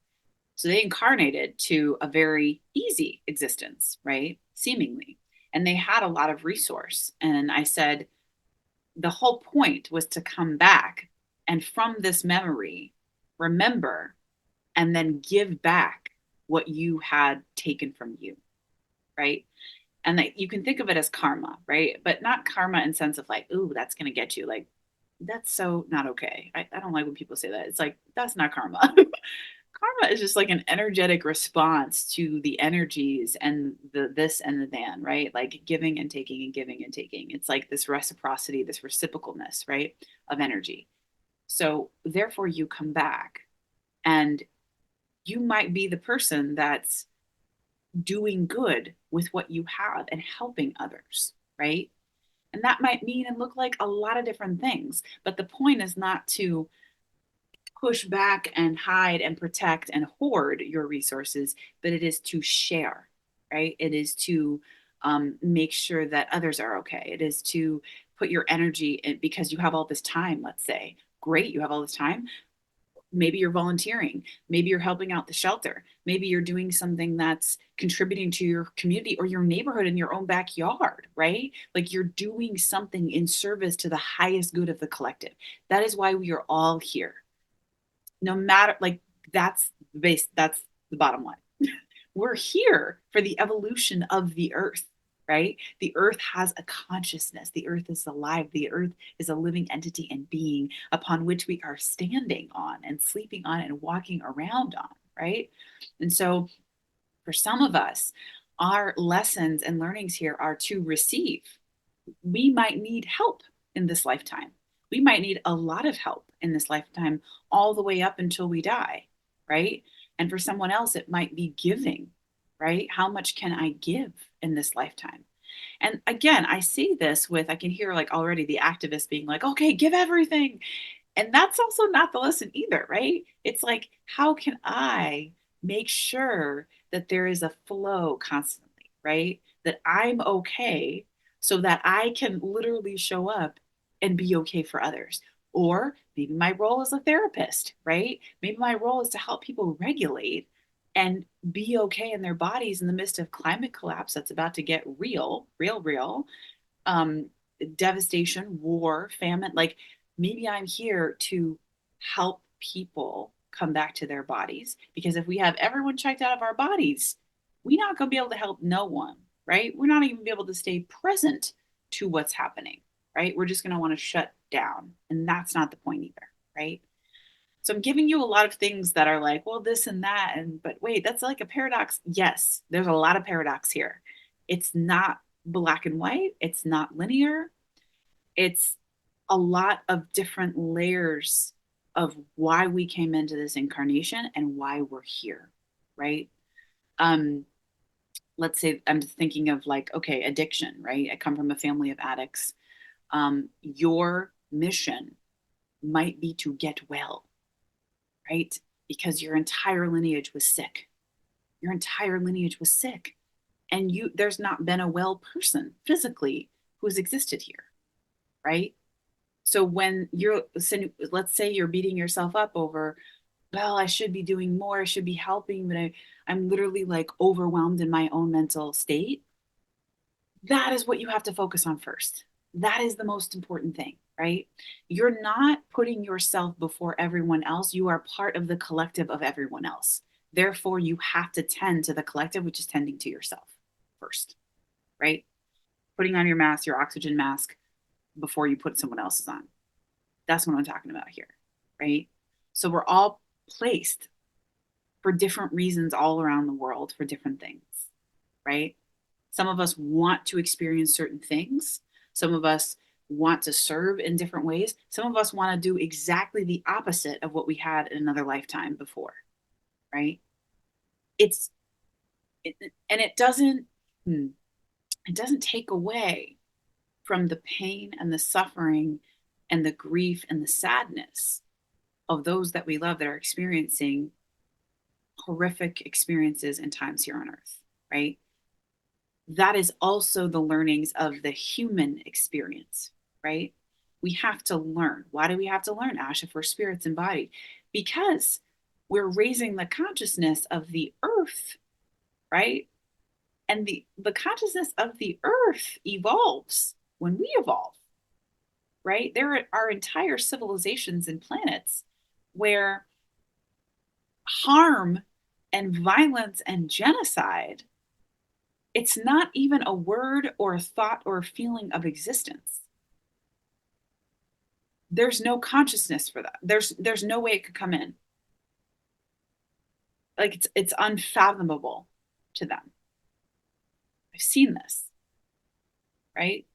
Speaker 1: So they incarnated to a very easy existence, right? Seemingly. And they had a lot of resource. And I said, the whole point was to come back and from this memory, remember and then give back what you had taken from you, right? And that you can think of it as karma, right? But not karma in sense of like, ooh, that's going to get you. Like, that's so not okay. I don't like when people say that. It's like, that's not karma. Karma is just like an energetic response to the energies and the this and the then, right? Like giving and taking and giving and taking. It's like this reciprocity, this reciprocalness, right? Of energy. So therefore you come back and you might be the person that's doing good with what you have and helping others, right? And that might mean and look like a lot of different things. But the point is not to push back and hide and protect and hoard your resources, but it is to share, right? It is to make sure that others are okay. It is to put your energy in because you have all this time, let's say. Great, you have all this time. Maybe you're volunteering. Maybe you're helping out the shelter. Maybe you're doing something that's contributing to your community or your neighborhood in your own backyard, right? Like you're doing something in service to the highest good of the collective. That is why we are all here. No matter, like, that's the bottom line. We're here for the evolution of the earth, right? The earth has a consciousness. The earth is alive. The earth is a living entity and being upon which we are standing on and sleeping on and walking around on, right? And so for some of us, our lessons and learnings here are to receive. We might need help in this lifetime. We might need a lot of help in this lifetime, all the way up until we die, right? And for someone else, it might be giving, right? How much can I give in this lifetime? And again, I see this with, I can hear like already the activists being like, okay, give everything. And that's also not the lesson either, right? It's like, how can I make sure that there is a flow constantly, right? That I'm okay so that I can literally show up and be okay for others. Or maybe my role as a therapist, right? Maybe my role is to help people regulate and be okay in their bodies in the midst of climate collapse that's about to get real, real, real. Um, Devastation, war, famine. Like maybe I'm here to help people come back to their bodies, because if we have everyone checked out of our bodies, we're not going to be able to help no one, right? We're not even be able to stay present to what's happening, right? We're just going to want to shut down. And that's not the point either, right? So I'm giving you a lot of things that are like, well, this and that. And, but wait, that's like a paradox. Yes, there's a lot of paradox here. It's not black and white, it's not linear. It's a lot of different layers of why we came into this incarnation and why we're here, right? Um, let's say I'm thinking of like, okay, addiction, right? I come from a family of addicts. Your mission might be to get well, right? Because your entire lineage was sick. Your entire lineage was sick. And there's not been a well person physically who's existed here, right? So when let's say you're beating yourself up over, well, I should be doing more, I should be helping, but I'm literally like overwhelmed in my own mental state. That is what you have to focus on first. That is the most important thing, right? You're not putting yourself before everyone else. You are part of the collective of everyone else. Therefore, you have to tend to the collective, which is tending to yourself first, right? Putting on your mask, your oxygen mask, before you put someone else's on. That's what I'm talking about here, right? So we're all placed for different reasons all around the world for different things, right? Some of us want to experience certain things. Some of us want to serve in different ways. Some of us want to do exactly the opposite of what we had in another lifetime before, right? It's it, and it doesn't take away from the pain and the suffering and the grief and the sadness of those that we love that are experiencing horrific experiences and times here on earth, right? That is also the learnings of the human experience, right? We have to learn. Why do we have to learn, Ash, if we're spirits embodied? Because we're raising the consciousness of the earth, right? And the consciousness of the earth evolves when we evolve, right? There are entire civilizations and planets where harm and violence and genocide, it's not even a word or a thought or a feeling of existence. There's no consciousness for that. There's no way it could come in. Like it's unfathomable to them. I've seen this, right?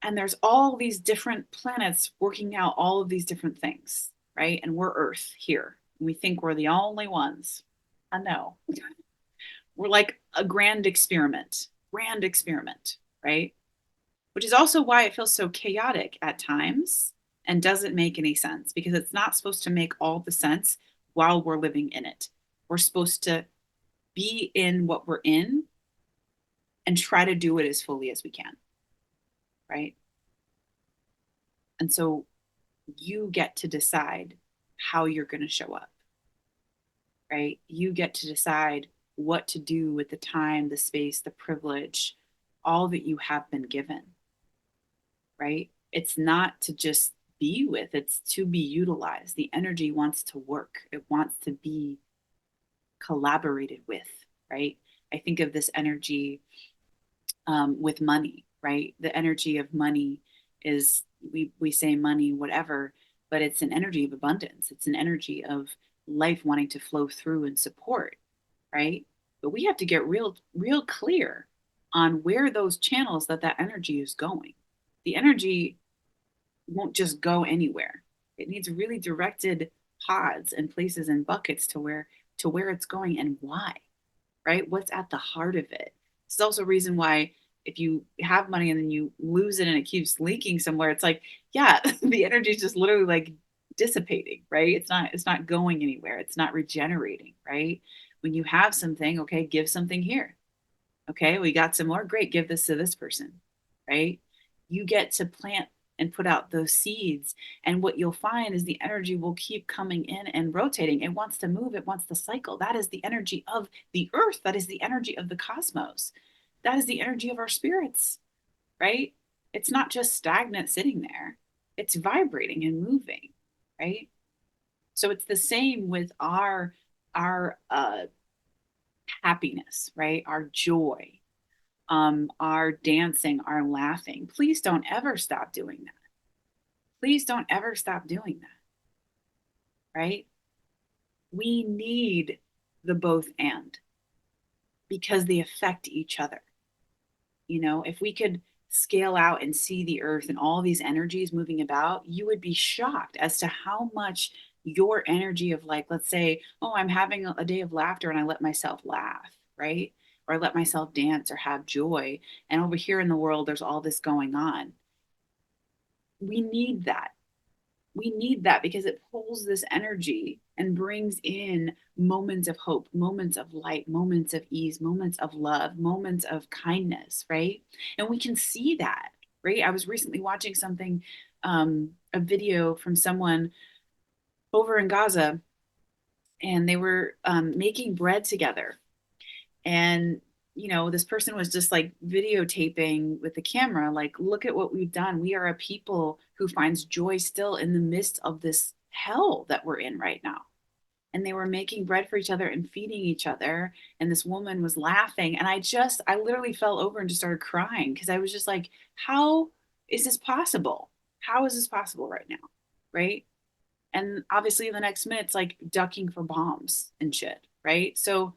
Speaker 1: And there's all these different planets working out all of these different things, right? And we're Earth here. We think we're the only ones. I know. We're like a grand experiment, right? Which is also why it feels so chaotic at times and doesn't make any sense, because it's not supposed to make all the sense while we're living in it. We're supposed to be in what we're in and try to do it as fully as we can, right? And so you get to decide how you're going to show up, right? You get to decide what to do with the time, the space, the privilege, all that you have been given, right? It's not to just be with, it's to be utilized. The energy wants to work, it wants to be collaborated with, right? I think of this energy with money, right? The energy of money is, we say money, whatever, but it's an energy of abundance. It's an energy of life wanting to flow through and support, right? but we have to get real clear on where those channels that energy is going. The energy won't just go anywhere. It needs really directed pods and places and buckets to where it's going and why, right? What's at the heart of it. It's also a reason why if you have money and then you lose it and it keeps leaking somewhere, it's like, yeah, the energy is just literally like dissipating, right? It's not going anywhere. It's not regenerating, right? When you have something, okay, give something here. Okay, we got some more. Great, give this to this person, right? You get to plant and put out those seeds. And what you'll find is the energy will keep coming in and rotating. It wants to move, it wants to cycle. That is the energy of the earth. That is the energy of the cosmos. That is the energy of our spirits, right? It's not just stagnant sitting there, it's vibrating and moving, right? So it's the same with our happiness, right? Our joy, our dancing, our laughing. Please don't ever stop doing that. Please don't ever stop doing that, right? We need the both and because they affect each other. You know, if we could scale out and see the earth and all these energies moving about, you would be shocked as to how much your energy of, like, let's say, oh, I'm having a day of laughter and I let myself laugh, right? Or I let myself dance or have joy. And over here in the world, there's all this going on. We need that. We need that because it pulls this energy and brings in moments of hope, moments of light, moments of ease, moments of love, moments of kindness, right? And we can see that, right? I was recently watching something, a video from someone over in Gaza, and they were making bread together. And this person was just like videotaping with the camera, like, look at what we've done. We are a people who finds joy still in the midst of this hell that we're in right now. And they were making bread for each other and feeding each other, and this woman was laughing, and I literally fell over and just started crying because I was just like, how is this possible? How is this possible right now, right? And obviously the next minute it's like ducking for bombs and shit, right? So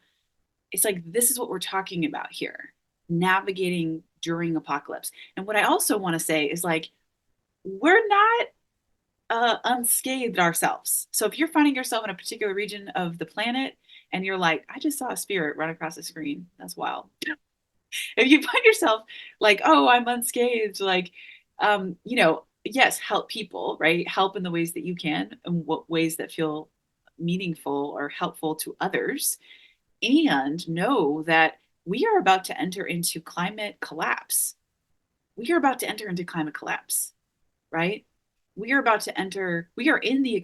Speaker 1: it's like, this is what we're talking about here, navigating during apocalypse. And what I also want to say is, like, we're not unscathed ourselves. So if you're finding yourself in a particular region of the planet and you're like, I just saw a spirit run across the screen, that's wild. If you find yourself like, oh, I'm unscathed, like, yes, help people, right? Help in the ways that you can, and what ways that feel meaningful or helpful to others, and know that we are about to enter into climate collapse. We are about to enter into climate collapse, right? We are in the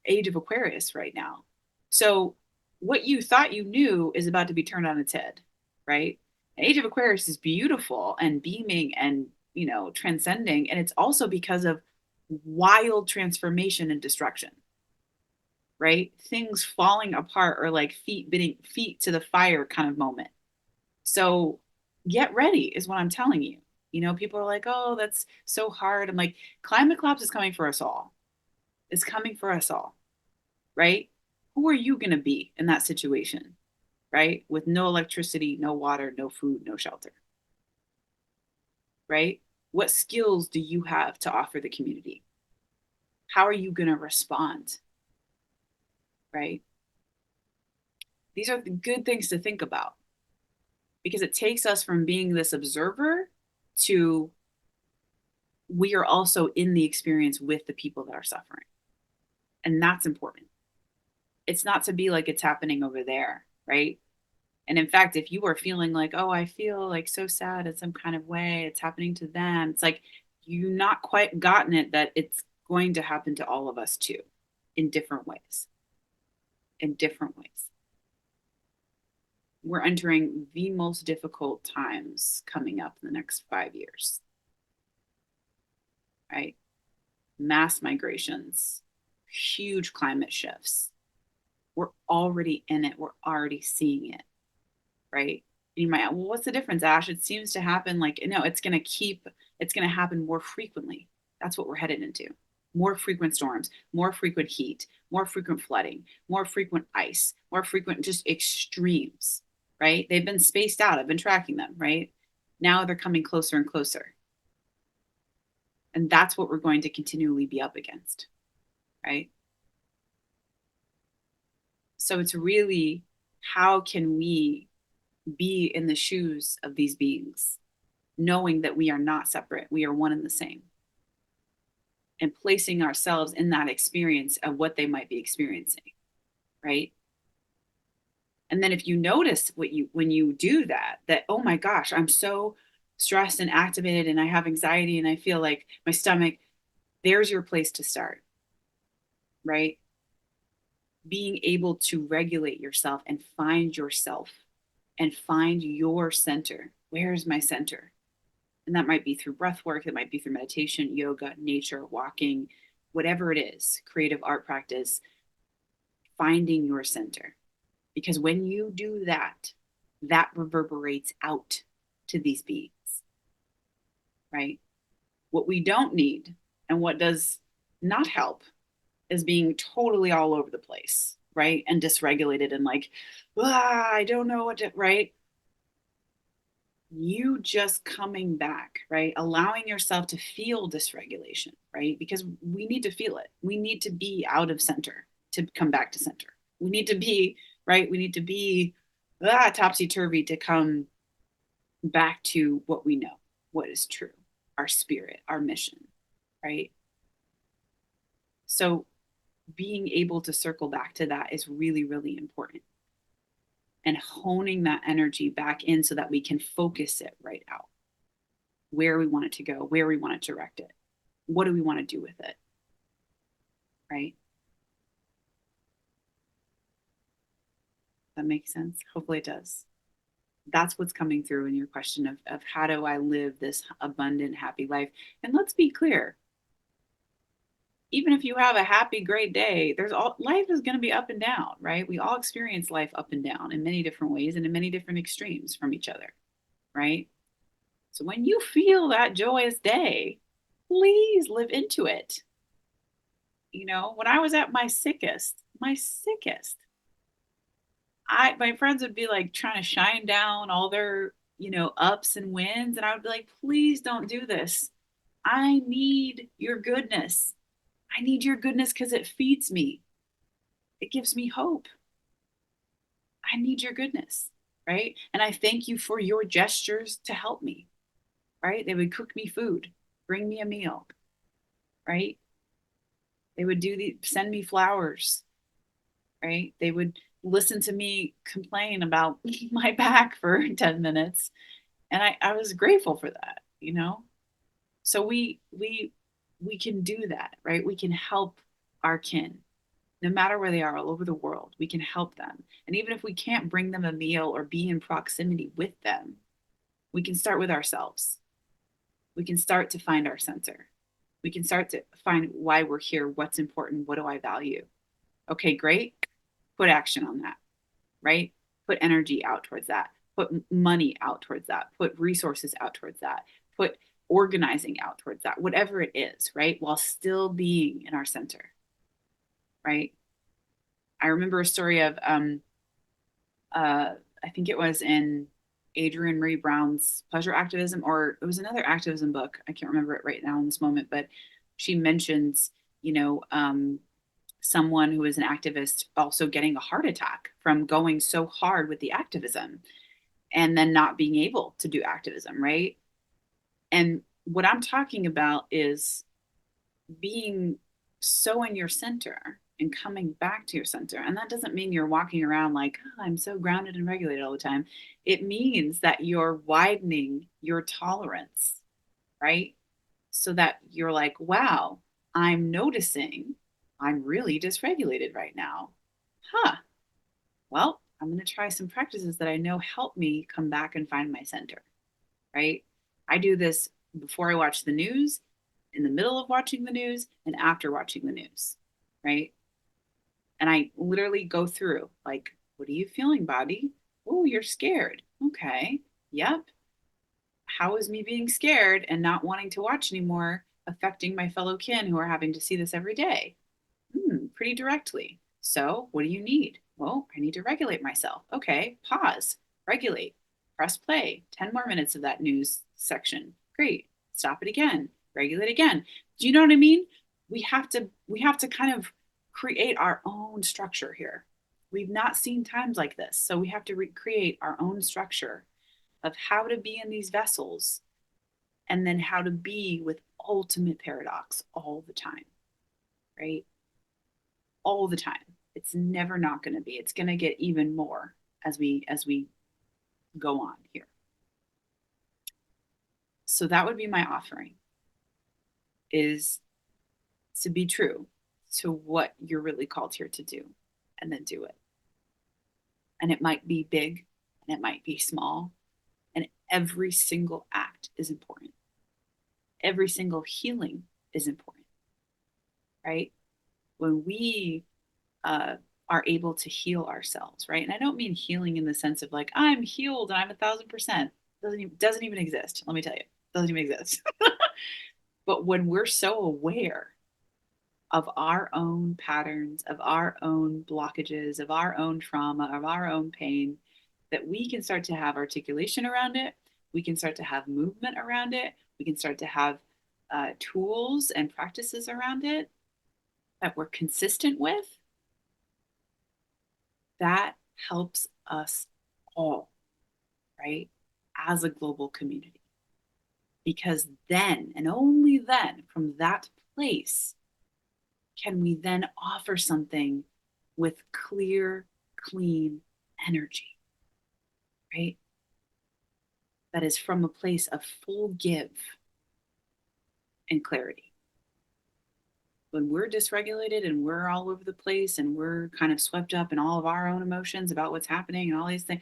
Speaker 1: age of Aquarius right now. So what you thought you knew is about to be turned on its head, right? Age of Aquarius is beautiful and beaming and, transcending. And it's also because of wild transformation and destruction, right? Things falling apart, or like feet to the fire kind of moment. So get ready is what I'm telling you. People are like, oh, that's so hard. I'm like, climate collapse is coming for us all. It's coming for us all, right? Who are you going to be in that situation, right? With no electricity, no water, no food, no shelter, right? What skills do you have to offer the community? How are you going to respond, right? These are the good things to think about, because it takes us from being this observer to, we are also in the experience with the people that are suffering. And that's important. It's not to be like it's happening over there, right? And in fact, if you are feeling like, oh, I feel like so sad in some kind of way, it's happening to them, it's like you not quite gotten it, that it's going to happen to all of us too, in different ways. In different ways. We're entering the most difficult times coming up in the next 5 years, right? Mass migrations, huge climate shifts. We're already in it. We're already seeing it, right? You might, well, what's the difference, Ash? It seems to happen like, no, it's going to happen more frequently. That's what we're headed into. More frequent storms, more frequent heat, more frequent flooding, more frequent ice, more frequent just extremes. right? They've been spaced out. I've been tracking them, right? Now they're coming closer and closer. And that's what we're going to continually be up against, right? So it's really, how can we be in the shoes of these beings, knowing that we are not separate, we are one and the same, and placing ourselves in that experience of what they might be experiencing, right? And then if you notice what you when you do that, that, oh my gosh, I'm so stressed and activated and I have anxiety and I feel like my stomach, there's your place to start, right? Being able to regulate yourself and find yourself and find your center. Where's my center? And that might be through breath work, it might be through meditation, yoga, nature, walking, whatever it is, creative art practice, finding your center. Because when you do that, that reverberates out to these beings, right? What we don't need and what does not help is being totally all over the place, right? And dysregulated and like, I don't know what to, right? You just coming back, right? Allowing yourself to feel dysregulation, right? Because we need to feel it. We need to be out of center to come back to center. We need to be, right? We need to be topsy turvy to come back to what we know, what is true, our spirit, our mission, right? So being able to circle back to that is really, really important. And honing that energy back in so that we can focus it right out where we want it to go, where we want to direct it. What do we want to do with it? Right? That makes sense. Hopefully it does. That's what's coming through in your question of how do I live this abundant, happy life? And let's be clear, even if you have a happy, great day, there's all life is going to be up and down, right? We all experience life up and down in many different ways and in many different extremes from each other, right? So when you feel that joyous day, please live into it. You know, when I was at my sickest, my friends would be like trying to shine down all their, ups and wins. And I would be like, please don't do this. I need your goodness. I need your goodness because it feeds me. It gives me hope. I need your goodness. Right. And I thank you for your gestures to help me. Right. They would cook me food, bring me a meal. Right. They would send me flowers. Right. They would listen to me complain about my back for 10 minutes. And I was grateful for that, So we can do that, right? We can help our kin, no matter where they are all over the world. We can help them. And even if we can't bring them a meal or be in proximity with them, we can start with ourselves. We can start to find our center. We can start to find why we're here, what's important, what do I value? Okay, great. Put action on that, right? Put energy out towards that. Put money out towards that. Put resources out towards that. Put organizing out towards that, whatever it is, right? While still being in our center, right? I remember a story of, I think it was in Adrienne Maree Brown's Pleasure Activism, or it was another activism book. I can't remember it right now in this moment, but she mentions, someone who is an activist also getting a heart attack from going so hard with the activism and then not being able to do activism, right? And what I'm talking about is being so in your center and coming back to your center. And that doesn't mean you're walking around like, oh, I'm so grounded and regulated all the time. It means that you're widening your tolerance, right? So that you're like, wow, I'm noticing I'm really dysregulated right now. Huh. Well, I'm going to try some practices that I know help me come back and find my center, right? I do this before I watch the news, in the middle of watching the news, and after watching the news, right? And I literally go through like, what are you feeling, body? Oh, you're scared. Okay. Yep. How is me being scared and not wanting to watch anymore affecting my fellow kin who are having to see this every day? Pretty directly. So, what do you need? Well, I need to regulate myself. Okay, pause. regulate, press play, 10 more minutes of that news section. Great. Stop it again, regulate again. Do you know what I mean? We have to kind of create our own structure here. We've not seen times like this. So we have to recreate our own structure of how to be in these vessels and then how to be with ultimate paradox all the time, right? All the time. It's never not going to be. It's going to get even more as we go on here. So that would be my offering, is to be true to what you're really called here to do, and then do it. And it might be big and it might be small, and every single act is important. Every single healing is important, right? When we are able to heal ourselves, right? And I don't mean healing in the sense of like, I'm healed and I'm 1,000%. Doesn't even exist. Let me tell you, doesn't even exist. But when we're so aware of our own patterns, of our own blockages, of our own trauma, of our own pain, that we can start to have articulation around it. We can start to have movement around it. We can start to have tools and practices around it that we're consistent with. That helps us all, right? As a global community. Because then, and only then, from that place, can we then offer something with clear, clean energy, right? That is from a place of full give and clarity. When we're dysregulated and we're all over the place and we're kind of swept up in all of our own emotions about what's happening and all these things,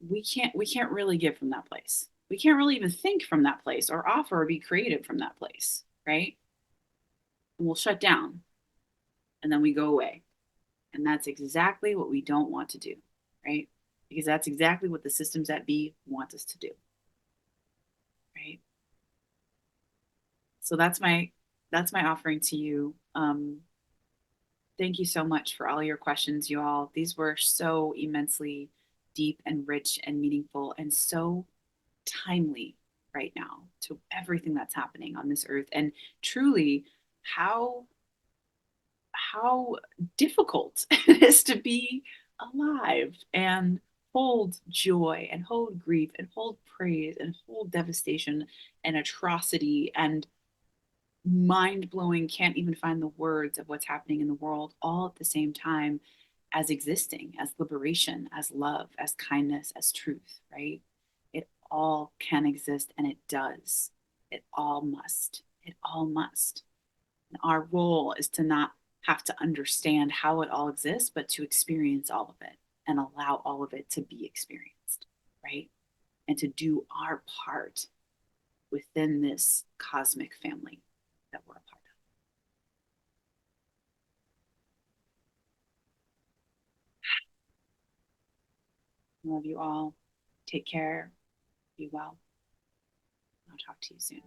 Speaker 1: we can't really give from that place. We can't really even think from that place or offer or be creative from that place, right? And we'll shut down and then we go away. And that's exactly what we don't want to do, right? Because that's exactly what the systems that be want us to do, right? So that's my offering to you. Thank you so much for all your questions, you all. These were so immensely deep and rich and meaningful and so timely right now to everything that's happening on this earth, and truly how difficult it is to be alive and hold joy and hold grief and hold praise and hold devastation and atrocity and mind blowing, can't even find the words of what's happening in the world all at the same time, as existing, as liberation, as love, as kindness, as truth, right? It all can exist and it does. It all must. It all must. And our role is to not have to understand how it all exists, but to experience all of it and allow all of it to be experienced, right? And to do our part within this cosmic family that we're a part of. Love you all. Take care. Be well. I'll talk to you soon.